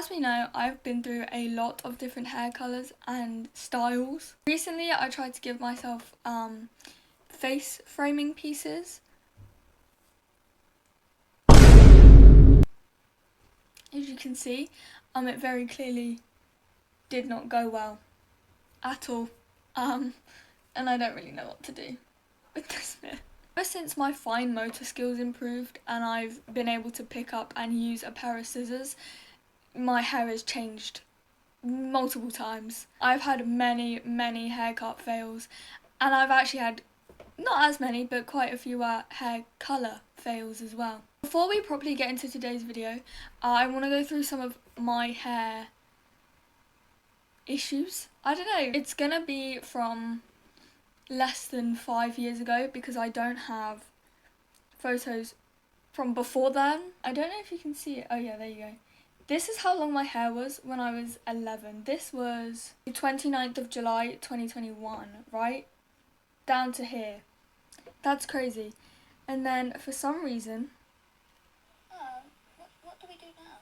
as we know, I've been through a lot of different hair colours and styles. Recently I tried to give myself face framing pieces. As you can see, it very clearly did not go well at all. And I don't really know what to do with this bit. Ever since my fine motor skills improved and I've been able to pick up and use a pair of scissors, my hair has changed multiple times. I've had many haircut fails, and I've actually had not as many but quite a few hair colour fails as well. Before we properly get into today's video, I want to go through some of my hair issues. I don't know, it's gonna be from less than 5 years ago because I don't have photos from before then. I don't know if you can see it. Oh yeah, there you go. This is how long my hair was when I was 11. This was the 29th of July 2021, right? Down to here. That's crazy. And then for some reason... What do we do now?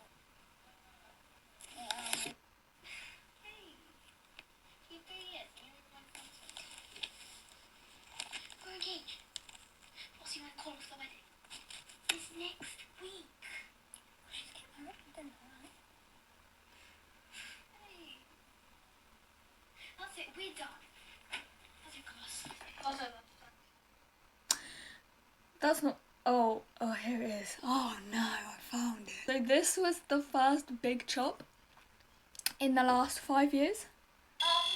Hey, you do it. We're engaged. What's he going to call us for the wedding? It's next week. She's getting married then, alright? Hey. That's it, we're done. That's it, class. That's not... Oh, here it is. Oh no, I found it. So this was the first big chop in the last 5 years. So I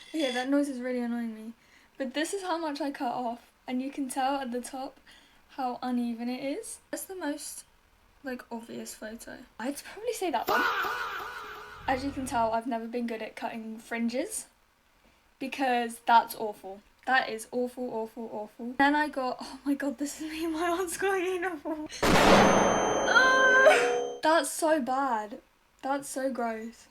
finished. Okay, that noise is really annoying me. But this is how much I cut off, and you can tell at the top how uneven it is. That's the most, obvious photo. I'd probably say that one. As you can tell, I've never been good at cutting fringes because that's awful. That is awful. Then I got, oh my god, this is me in my aunt's going uniform. That's so bad. That's so gross.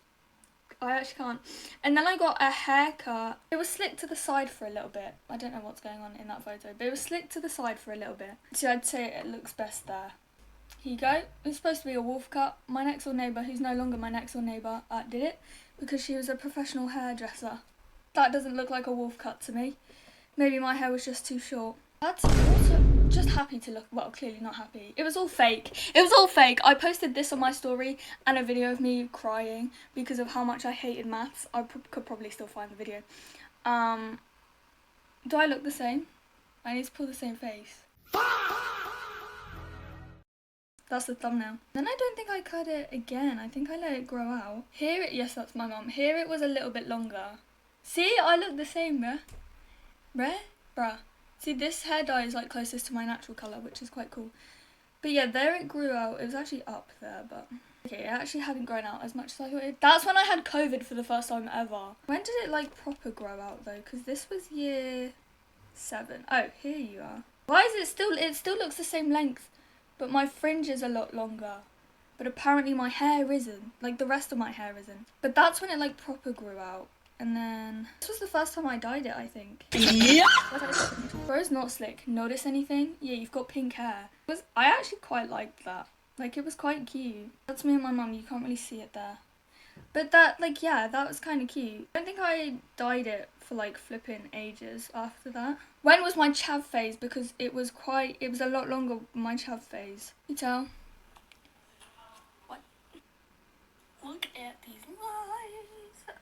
I actually can't. And then I got a haircut. It was slicked to the side for a little bit. I don't know what's going on in that photo, but it was slicked to the side for a little bit. So I'd say it looks best there. Here you go. It's supposed to be a wolf cut. My next door neighbour, who's no longer my next door neighbour, did it because she was a professional hairdresser. That doesn't look like a wolf cut to me. Maybe my hair was just too short. That's also just happy to look, well, clearly not happy. It was all fake. It was all fake. I posted this on my story and a video of me crying because of how much I hated maths. I could probably still find the video. Do I look the same? I need to pull the same face. That's the thumbnail. Then I don't think I cut it again. I think I let it grow out. Here, yes, that's my mum. Here it was a little bit longer. See, I look the same, bruh. See, this hair dye is closest to my natural colour, which is quite cool. But yeah, there it grew out. It was actually up there, but... Okay, it actually hadn't grown out as much as I thought it. That's when I had COVID for the first time ever. When did it proper grow out though? Because this was year 7. Oh, here you are. Why is it still looks the same length? But my fringe is a lot longer. But apparently my hair isn't. The rest of my hair isn't. But that's when it proper grew out. And then... This was the first time I dyed it, I think. Yeah! Bro's not slick. Notice anything? Yeah, you've got pink hair. I actually quite liked that. It was quite cute. That's me and my mum. You can't really see it there. But that, yeah, that was kind of cute. I don't think I dyed it for, flipping ages after that. When was my chav phase? Because it was a lot longer my chav phase. You tell? What? Look at these eyes.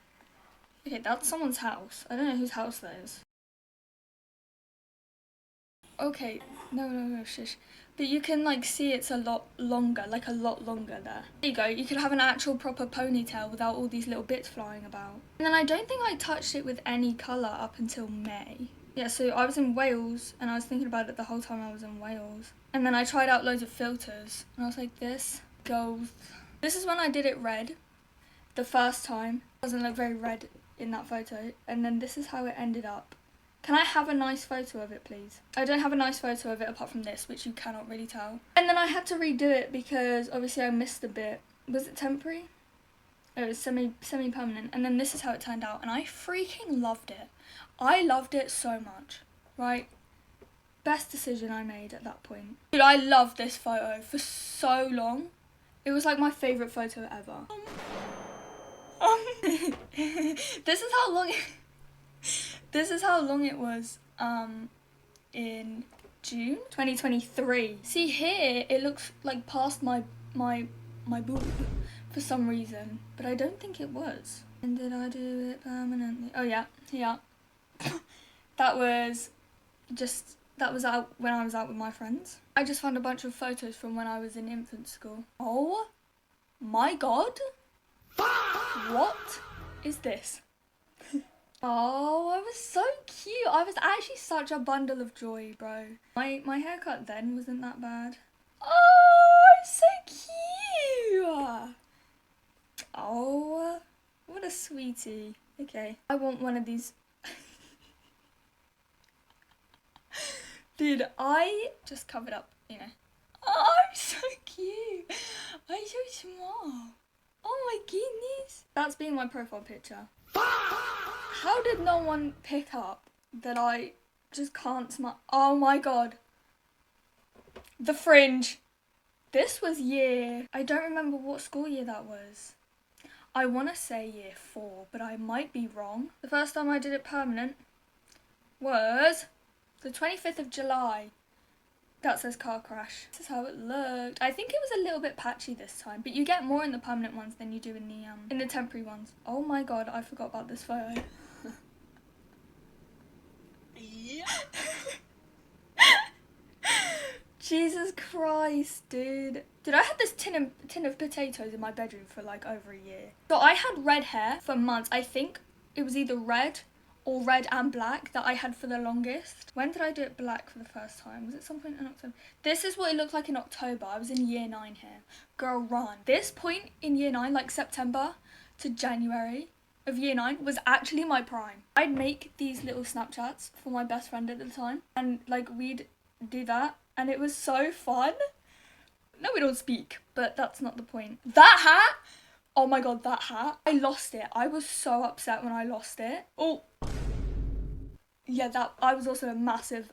Okay, that's someone's house. I don't know whose house that is. Okay, no, shush. But you can see it's a lot longer, a lot longer there. There you go, you could have an actual proper ponytail without all these little bits flying about. And then I don't think I touched it with any colour up until May. Yeah, so I was in Wales and I was thinking about it the whole time I was in Wales. And then I tried out loads of filters and I was like, this goes. This is when I did it red the first time. It doesn't look very red in that photo. And then this is how it ended up. Can I have a nice photo of it, please? I don't have a nice photo of it apart from this, which you cannot really tell. And then I had to redo it because obviously I missed a bit. Was it temporary? It was semi-permanent. And then this is how it turned out. And I freaking loved it. I loved it so much, right? Best decision I made at that point. Dude, I loved this photo for so long. It was like my favourite photo ever. This is how long it was in June 2023. See here, it looks like past my boob for some reason, but I don't think it was. And did I do it permanently? Oh yeah. That was out when I was out with my friends. I just found a bunch of photos from when I was in infant school. Oh my god. What is this? Oh, I was so cute. I was actually such a bundle of joy, bro. My haircut then wasn't that bad. Oh, I'm so cute. Oh, what a sweetie. Okay, I want one of these. Dude, I just covered up, you know. Oh, I'm so cute. I'm so small. Oh my goodness. That's being my profile picture. How did no one pick up that I just can't smile? Oh my god. The fringe. This was I don't remember what school year that was. I want to say year 4, but I might be wrong. The first time I did it permanent was the 25th of July. That says car crash. This is how it looked. I think it was a little bit patchy this time, but you get more in the permanent ones than you do in the temporary ones. Oh my god, I forgot about this photo. Yeah. Jesus Christ, dude. Dude, I had this tin of potatoes in my bedroom for like over a year. So I had red hair for months. I think it was either red or red and black that I had for the longest. When did I do it black for the first time? Was it some point in October? This is what it looked like in October. I was in year 9 here. Girl, run. This point in year 9, like September to January of year 9, was actually my prime. I'd make these little Snapchats for my best friend at the time, and like we'd do that, and it was so fun. No, we don't speak, but that's not the point. That hat! Oh my god, that hat. I lost it. I was so upset when I lost it. Oh. Yeah, I was also a massive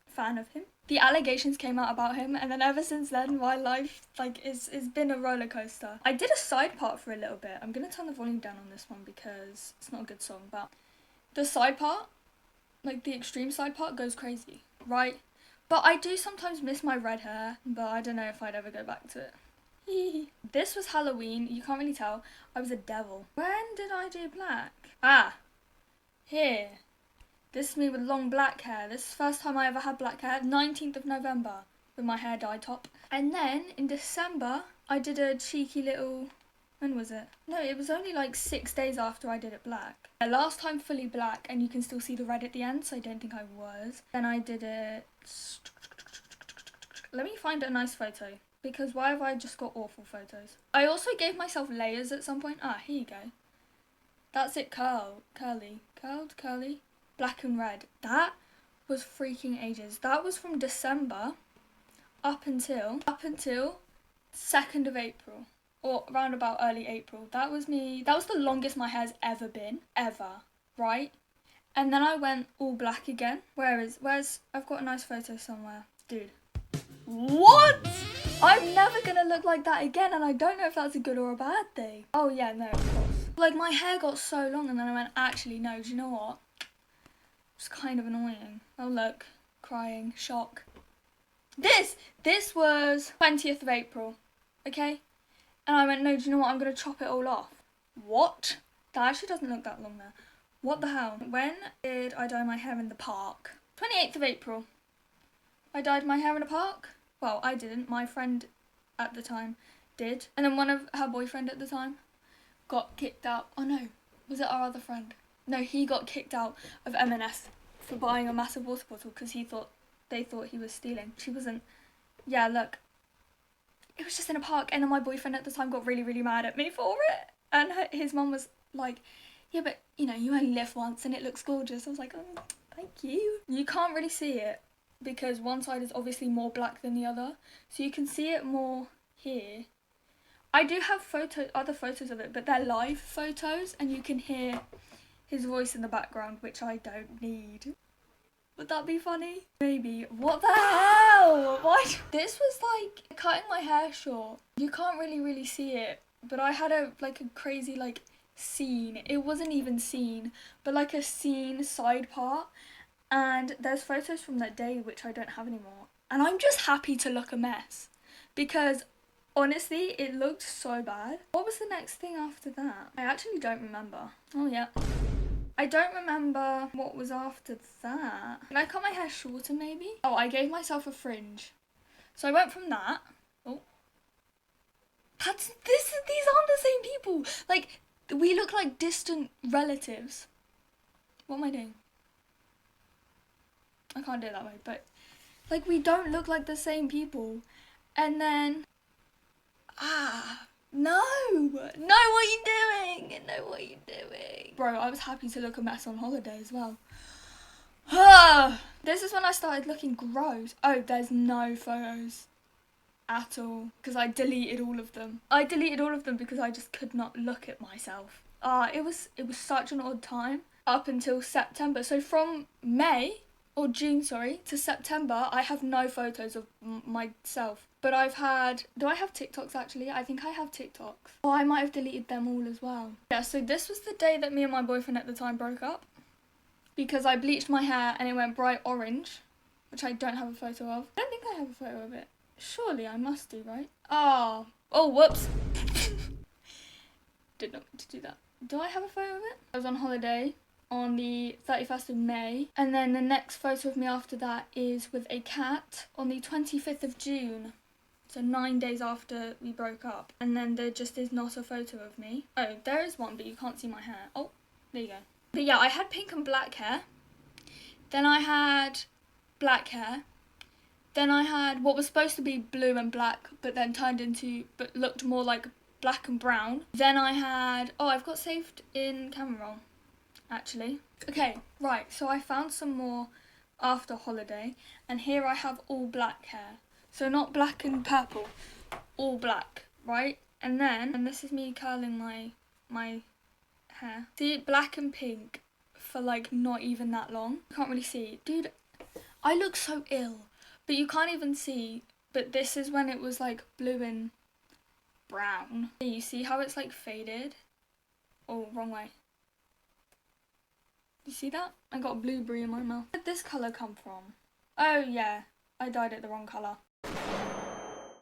fan of him. The allegations came out about him, and then ever since then, my life is been a roller coaster. I did a side part for a little bit. I'm gonna turn the volume down on this one because it's not a good song, but the side part, like the extreme side part, goes crazy, right? But I do sometimes miss my red hair, but I don't know if I'd ever go back to it. This was Halloween. You can't really tell. I was a devil. When did I do black? Ah, here. This is me with long black hair. This is the first time I ever had black hair. 19th of November with my hair dye top. And then in December, I did a cheeky little... When was it? No, it was only like 6 days after I did it black. The last time fully black, and you can still see the red at the end, so I don't think I was. Then I did it... Let me find a nice photo, because why have I just got awful photos? I also gave myself layers at some point. Ah, here you go. That's it, curly. Black and red. That was freaking ages. That was from December up until 2nd of April, or around about early April. That was me. That was the longest my hair's ever been, right? And then I went all black again. Where's I've got a nice photo somewhere. Dude. What? I'm never gonna look like that again, and I don't know if that's a good or a bad thing. Oh yeah, no, of course. Like, my hair got so long, and then I went, actually, no, do you know what? It's kind of annoying. Oh, look. Crying. Shock. This was 20th of April. Okay? And I went, no, do you know what? I'm going to chop it all off. What? That actually doesn't look that long there. What the hell? When did I dye my hair in the park? 28th of April. I dyed my hair in a park? Well, I didn't. My friend at the time did. And then one of her boyfriend at the time got kicked out. Oh no, was it our other friend? No, he got kicked out of M&S for buying a massive water bottle because they thought he was stealing. She wasn't. Yeah, look. It was just in a park, and then my boyfriend at the time got really, really mad at me for it. And his mum was like, yeah, but, you know, you only live once and it looks gorgeous. I was like, oh, thank you. You can't really see it because one side is obviously more black than the other. So you can see it more here. I do have other photos of it, but they're live photos, and you can hear his voice in the background, which I don't need. Would that be funny? Maybe. What the hell? Why? This was like cutting my hair short. You can't really see it, but I had a crazy scene. It wasn't even scene, but like a scene side part. And there's photos from that day which I don't have anymore. And I'm just happy to look a mess because honestly, it looked so bad. What was the next thing after that? I actually don't remember. Oh yeah. I don't remember what was after that. Did I cut my hair shorter maybe? Oh, I gave myself a fringe. So I went from that. Oh. These aren't the same people. Like, we look like distant relatives. What am I doing? I can't do it that way, but like we don't look like the same people. And then no, what are you doing? No, what are you doing? Bro, I was happy to look a mess on holiday as well. This is when I started looking gross. Oh, there's no photos at all because I deleted all of them. I deleted all of them because I just could not look at myself. It was such an odd time up until September. So from May or June, sorry, to September, I have no photos of myself. But I've had, do I have TikToks actually? I think I have TikToks. Oh, I might have deleted them all as well. Yeah, so this was the day that me and my boyfriend at the time broke up because I bleached my hair and it went bright orange, which I don't have a photo of. I don't think I have a photo of it. Surely I must do, right? Oh, whoops. Did not mean to do that. Do I have a photo of it? I was on holiday on the 31st of May. And then the next photo of me after that is with a cat on the 25th of June. So 9 days after we broke up. And then there just is not a photo of me. Oh, there is one, but you can't see my hair. Oh, there you go. But yeah, I had pink and black hair. Then I had black hair. Then I had what was supposed to be blue and black, but then but looked more like black and brown. Then I had, I've got saved in camera roll, actually. Okay, right, so I found some more after holiday, and here I have all black hair. So not black and purple, all black, right? And this is me curling my hair. See, black and pink for like not even that long. You can't really see. Dude, I look so ill. But you can't even see, but this is when it was like blue and brown. You see how it's like faded? Oh, wrong way. You see that? I got blueberry in my mouth. Where did this colour come from? Oh yeah, I dyed it the wrong colour.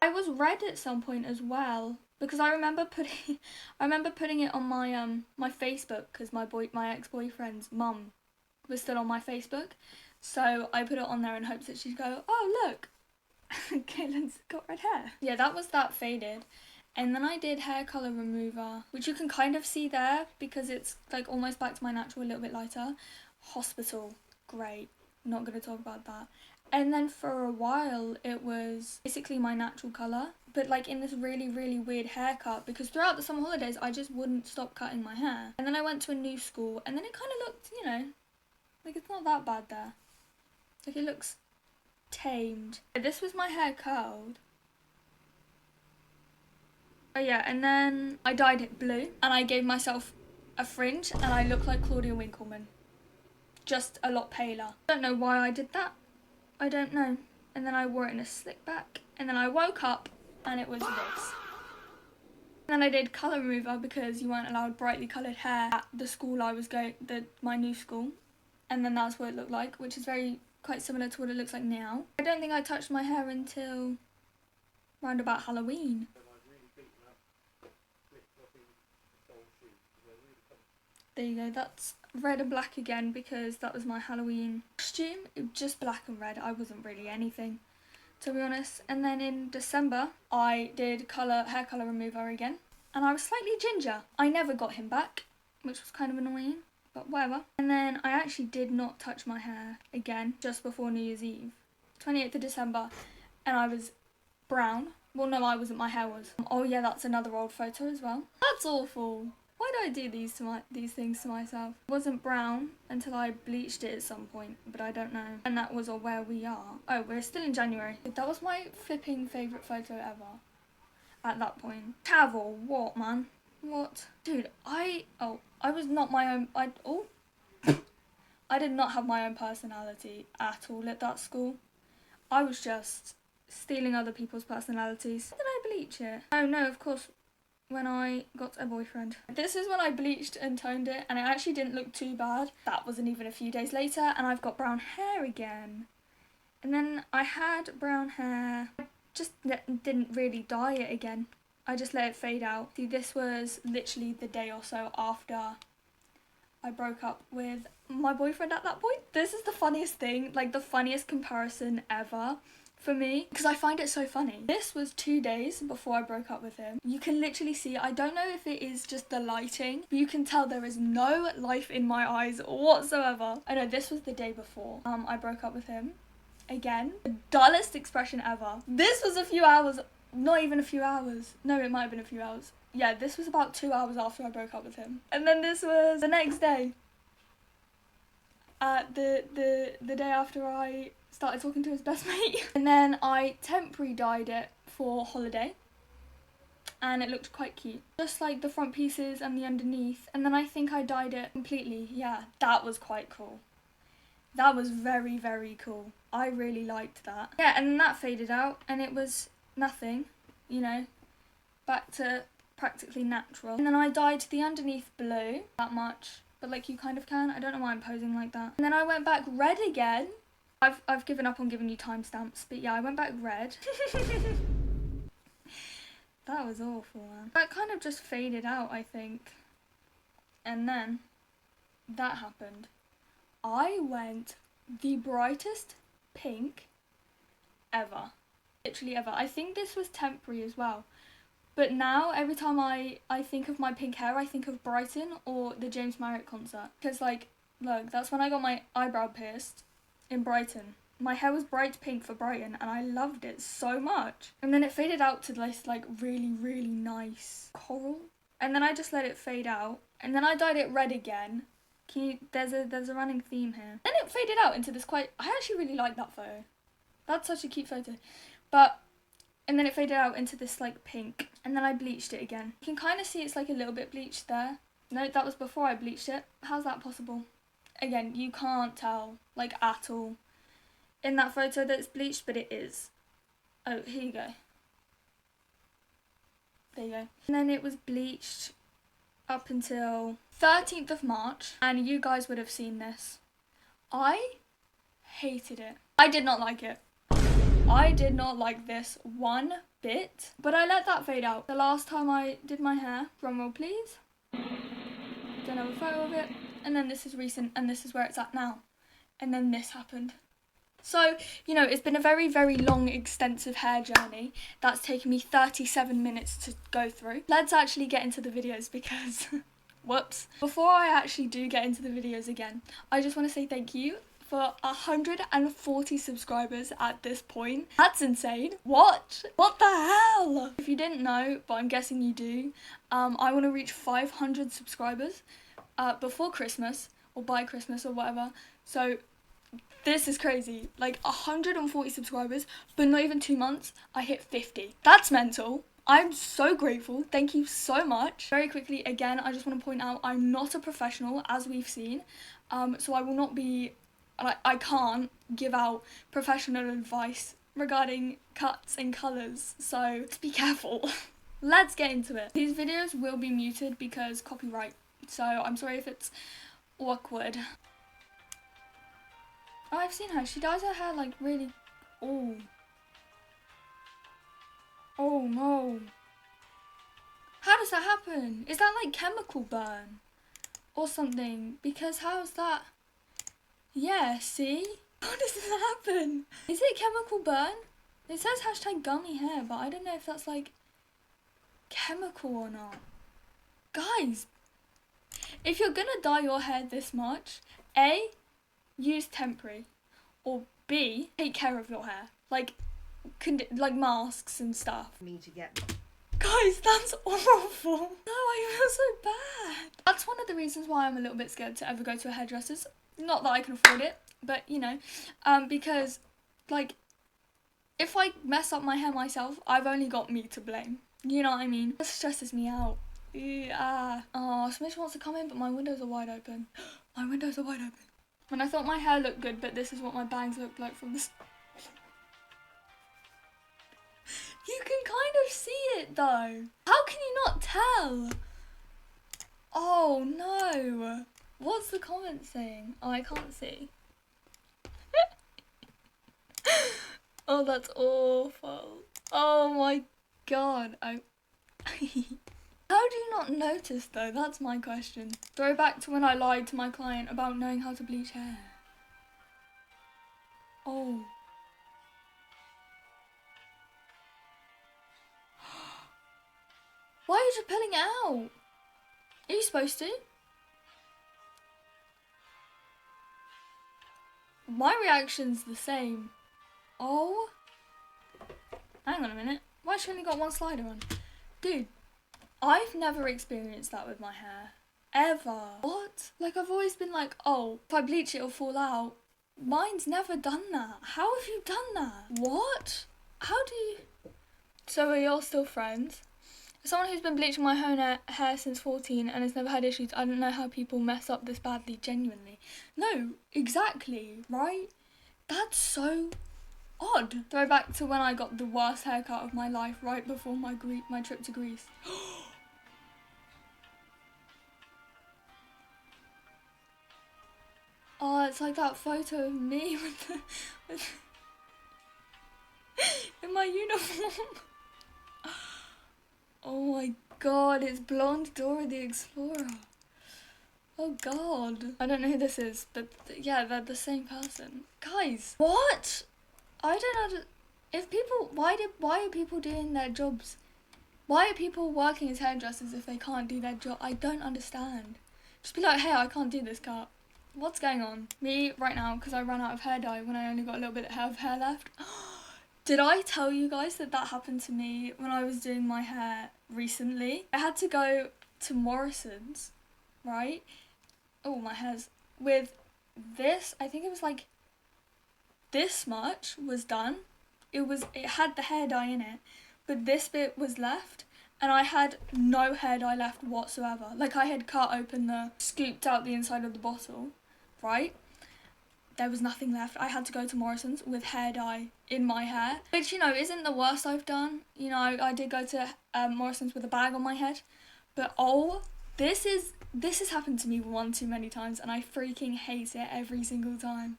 I was red at some point as well because I remember putting it on my my Facebook because my ex-boyfriend's mum was still on my Facebook. So I put it on there in hopes that she'd go, oh look, Caitlin's got red hair. Yeah, that was that faded. And then I did hair colour remover, which you can kind of see there because it's like almost back to my natural, a little bit lighter. Hospital, great. Not going to talk about that. And then for a while it was basically my natural colour, but like in this really weird haircut because throughout the summer holidays I just wouldn't stop cutting my hair. And then I went to a new school and then it kind of looked, you know, like it's not that bad there. Like it looks tamed. This was my hair curled. Oh yeah, and then I dyed it blue and I gave myself a fringe and I look like Claudia Winkleman. Just a lot paler. Don't know why I did that. I don't know. And then I wore it in a slick back and then I woke up and it was this. And then I did colour remover because you weren't allowed brightly coloured hair at the school I was going, my new school. And then that's what it looked like, which is quite similar to what it looks like now. I don't think I touched my hair until round about Halloween. There you go, that's red and black again because that was my Halloween costume. It was just black and red, I wasn't really anything, to be honest. And then in December, I did hair colour remover again. And I was slightly ginger. I never got him back, which was kind of annoying. But whatever. And then I actually did not touch my hair again just before New Year's Eve, 28th of December, and I was brown. Well, no, I wasn't. My hair was. Oh yeah, that's another old photo as well. That's awful. Why do I do these things to myself? It wasn't brown until I bleached it at some point, but I don't know. And that was all where we are. Oh, we're still in January. That was my flipping favourite photo ever. At that point. Travel, what, man? What? Dude, I was not my own, I did not have my own personality at all at that school. I was just stealing other people's personalities. Did I bleach it? Oh no, of course, when I got a boyfriend. This is when I bleached and toned it, and it actually didn't look too bad. That wasn't even a few days later, and I've got brown hair again. And then I had brown hair. I just didn't really dye it again. I just let it fade out. See, this was literally the day or so after I broke up with my boyfriend at that point. This is the funniest thing, like the funniest comparison ever for me, because I find it so funny. This was 2 days before I broke up with him. You can literally see, I don't know if it is just the lighting, but you can tell there is no life in my eyes whatsoever. I know this was the day before I broke up with him. Again, the dullest expression ever. This was a few hours, not even a few hours. No, it might have been a few hours. Yeah, this was about 2 hours after I broke up with him. And then this was the next day. The day after I started talking to his best mate. And then I temporary dyed it for holiday. And it looked quite cute. Just like the front pieces and the underneath. And then I think I dyed it completely. Yeah, that was quite cool. That was very, very cool. I really liked that. Yeah, and then that faded out and it was nothing, you know, back to practically natural. And then I dyed the underneath blue, that much, but like you kind of can. I don't know why I'm posing like that. And then I went back red again. I've given up on giving you timestamps, but yeah, I went back red. That was awful, man. That kind of just faded out, I think. And then that happened. I went the brightest pink ever. Literally ever. I think this was temporary as well. But now, every time I think of my pink hair, I think of Brighton or the James Marriott concert. Because, like, look, that's when I got my eyebrow pierced in Brighton. My hair was bright pink for Brighton, and I loved it so much. And then it faded out to this, like, really, really nice coral. And then I just let it fade out. And then I dyed it red again. There's a running theme here. Then it faded out into this quite... I actually really like that photo. That's such a cute photo. And then it faded out into this like pink. And then I bleached it again. You can kind of see it's like a little bit bleached there. No, that was before I bleached it. How's that possible? Again, you can't tell like at all in that photo that it's bleached, but it is. Oh, here you go. There you go. And then it was bleached up until 13th of March. And you guys would have seen this. I hated it. I did not like it. I did not like this one bit, but I let that fade out. The last time I did my hair, drumroll please, don't have a photo of it, and then this is recent, and this is where it's at now, and then this happened. So, you know, it's been a very, very long, extensive hair journey that's taken me 37 minutes to go through. Let's actually get into the videos because, whoops. Before I actually do get into the videos again, I just want to say thank you for 140 subscribers at this point. That's insane. What the hell? If you didn't know, but I'm guessing you do, I want to reach 500 subscribers before Christmas or by Christmas or whatever. So this is crazy. Like 140 subscribers, but not even 2 months, I hit 50. That's mental. I'm so grateful. Thank you so much. Very quickly, again, I just want to point out I'm not a professional, as we've seen. So I will not be... I can't give out professional advice regarding cuts and colours, so just be careful. Let's get into it. These videos will be muted because copyright, so I'm sorry if it's awkward. Oh, I've seen her. She dyes her hair like really... Oh. Oh no. How does that happen? Is that like chemical burn or something? Because how's that... Yeah, see? How does this happen? Is it chemical burn? It says hashtag gummy hair, but I don't know if that's like chemical or not. Guys, if you're gonna dye your hair this much, A, use temporary, or B, take care of your hair. Like masks and stuff. Me to get... Guys, that's awful. No, I feel so bad. That's one of the reasons why I'm a little bit scared to ever go to a hairdresser's. Not that I can afford it, but you know, because like if I mess up my hair myself, I've only got me to blame. You know what I mean? It stresses me out. Oh, Smish wants to come in, but my windows are wide open. My windows are wide open. When I thought my hair looked good, but this is what my bangs look like from this. You can kind of see it though. How can you not tell? Oh no. What's the comment saying? Oh, I can't see. Oh, that's awful. Oh my god. How do you not notice though? That's my question. Throwback to when I lied to my client about knowing how to bleach hair. Oh. Why are you just pulling it out? Are you supposed to? My reaction's the same. Oh. Hang on a minute. Why has she only got one slider on? Dude, I've never experienced that with my hair. Ever. What? Like, I've always been like, oh, if I bleach it, it'll fall out. Mine's never done that. How have you done that? What? How do you... So are y'all still friends? As someone who's been bleaching my own hair since 14 and has never had issues, I don't know how people mess up this badly, genuinely. No, exactly, right? That's so odd. Throwback to when I got the worst haircut of my life right before my trip to Greece. Oh, it's like that photo of me in my uniform. Oh my god, it's blonde Dora the Explorer. Oh god. I don't know who this is, but yeah, they're the same person. Guys, what? I don't know. If people, why are people doing their jobs? Why are people working as hairdressers if they can't do their job? I don't understand. Just be like, hey, I can't do this cut. What's going on? Me right now, because I ran out of hair dye when I only got a little bit of hair left. Did I tell you guys that happened to me when I was doing my hair recently? I had to go to Morrison's, right? Oh, my hair's with this. I think it was like this much was done. It had the hair dye in it, but this bit was left, and I had no hair dye left whatsoever. Like, I had cut open scooped out the inside of the bottle, right? There was nothing left. I had to go to Morrison's with hair dye in my hair, which, you know, isn't the worst I've done. You know, I did go to Morrison's with a bag on my head, but oh, this has happened to me one too many times, and I freaking hate it every single time.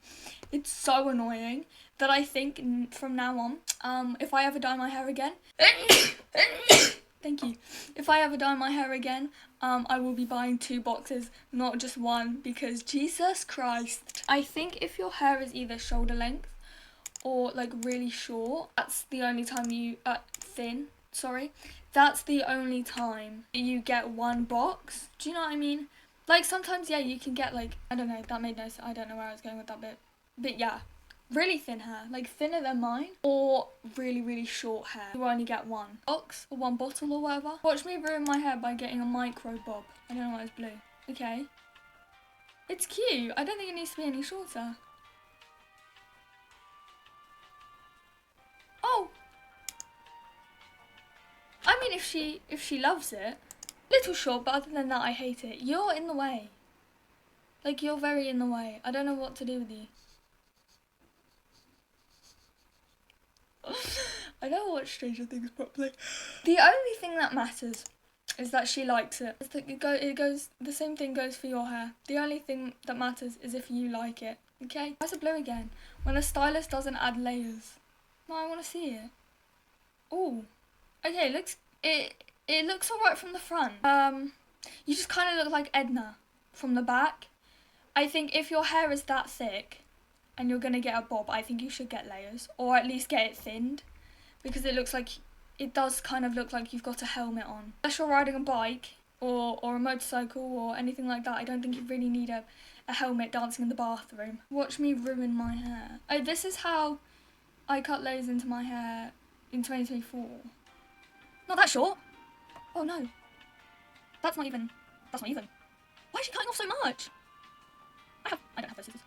It's so annoying that I think from now on, if I ever dye my hair again, thank you. If I ever dye my hair again, I will be buying 2 boxes, not just one, because Jesus Christ. I think if your hair is either shoulder length or like really short, that's the only time you, thin, sorry. That's the only time you get 1 box. Do you know what I mean? Like, sometimes, yeah, you can get, like, I don't know, that made no sense. I don't know where I was going with that bit. But yeah, really thin hair, like thinner than mine, or really, really short hair. You only get 1 box or 1 bottle or whatever. Watch me ruin my hair by getting a micro bob. I don't know why it's blue. Okay. It's cute. I don't think it needs to be any shorter. Oh. I mean, if she loves it. Little short, but other than that, I hate it. You're in the way. Like, you're very in the way. I don't know what to do with you. I don't watch Stranger Things properly. The only thing that matters is that she likes it. The same thing goes for your hair. The only thing that matters is if you like it. Okay? Why's it blue again? When a stylist doesn't add layers. No, I want to see it. Ooh. Okay, it looks alright from the front. You just kind of look like Edna from the back. I think if your hair is that thick and you're going to get a bob, I think you should get layers, or at least get it thinned, because it does kind of look like you've got a helmet on. Unless you're riding a bike or a motorcycle or anything like that, I don't think you really need a helmet dancing in the bathroom. Watch me ruin my hair. Oh, this is how I cut layers into my hair in 2024. Not that short. Oh no. That's not even. Why is she cutting off so much? I don't have those scissors.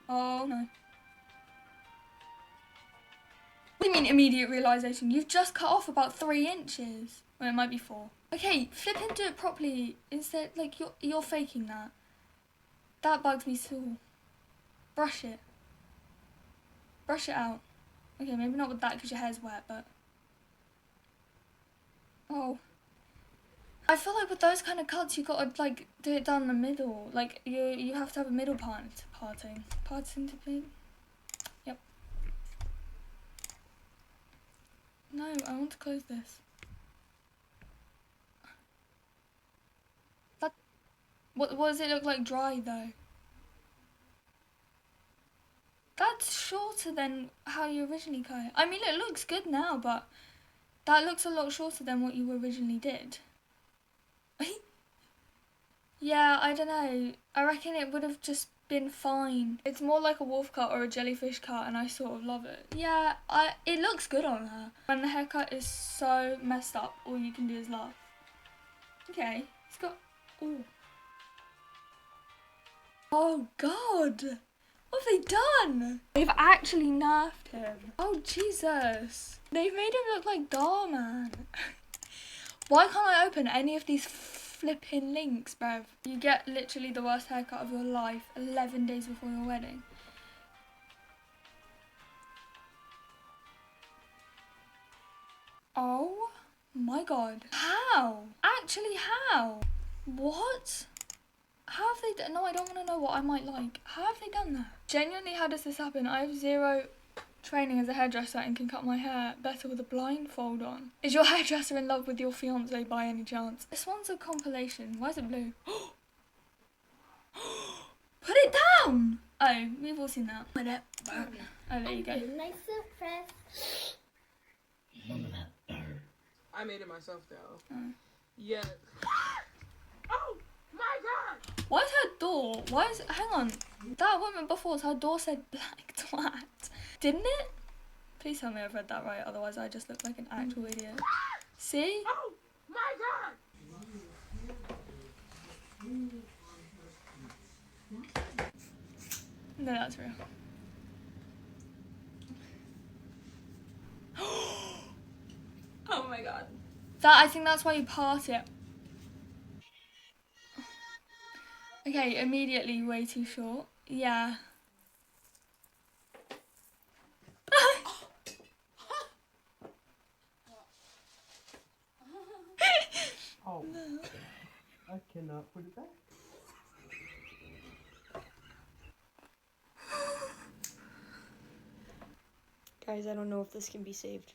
Oh no. What do you mean immediate realisation? You've just cut off about 3 inches. Well, it might be 4. Okay, flip and do it properly instead. Like, you're faking that. That bugs me so. Brush it. Brush it out. Okay, maybe not with that because your hair's wet, but... Oh. I feel like with those kind of cuts, you gotta, like, do it down the middle. Like, you have to have a middle parting. Parting to be... Yep. No, I want to close this. That... What does it look like dry, though? That's shorter than how you originally cut it. I mean, it looks good now, but that looks a lot shorter than what you originally did. Yeah, I don't know. I reckon it would have just been fine. It's more like a wolf cut or a jellyfish cut, and I sort of love it. Yeah, it looks good on her. When the haircut is so messed up, all you can do is laugh. Okay, it's got... Ooh. Oh, God. What have they done? They've actually nerfed him. Oh, Jesus. They've made him look like Darman. Why can't I open any of these flipping links, bruv? You get literally the worst haircut of your life 11 days before your wedding. Oh my God. How? Actually, how? What? How have they done? No, I don't want to know what I might like. How have they done that? Genuinely, how does this happen? I have zero training as a hairdresser and can cut my hair better with a blindfold on. Is your hairdresser in love with your fiance by any chance? This one's a compilation. Why is it blue? Put it down! Oh, we've all seen that. Put it. Oh, there you go. Nice surprise. I made it myself though. Oh. Yeah. Oh my God! Why is her door? Hang on. That woman before's her door said black twat. Didn't it? Please tell me I've read that right, otherwise I just look like an actual idiot. See? Oh my God! No, that's real. Oh my God. I think that's why you part it. Okay, immediately way too short. Yeah. Oh, I cannot put it back. Guys, I don't know if this can be saved.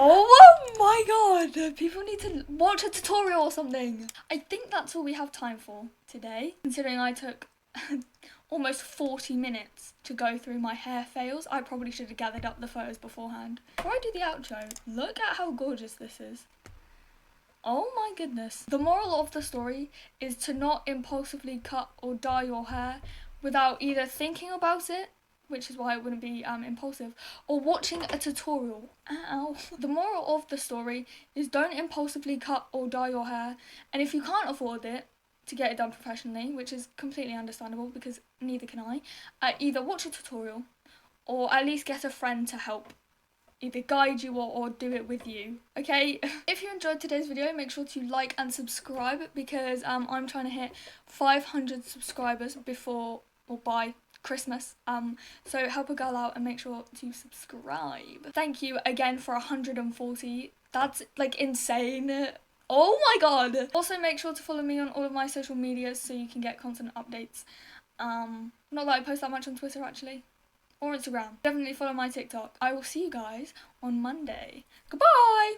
Oh my God! People need to watch a tutorial or something. I think that's all we have time for today, considering I took almost 40 minutes to go through my hair fails. I probably should have gathered up the photos beforehand. Before I do the outro, look at how gorgeous this is. Oh my goodness. The moral of the story is to not impulsively cut or dye your hair without either thinking about it, which is why it wouldn't be impulsive, or watching a tutorial. Ow. The moral of the story is don't impulsively cut or dye your hair, and if you can't afford it to get it done professionally, which is completely understandable because neither can I, either watch a tutorial or at least get a friend to help either guide you or do it with you, okay? If you enjoyed today's video, make sure to like and subscribe because I'm trying to hit 500 subscribers before or by Christmas, so help a girl out and make sure to subscribe. Thank you again for 140. That's like insane. Oh my God. Also make sure to follow me on all of my social medias so you can get constant updates. Not that I post that much on Twitter actually, or Instagram. Definitely follow my TikTok. I will see you guys on Monday. Goodbye.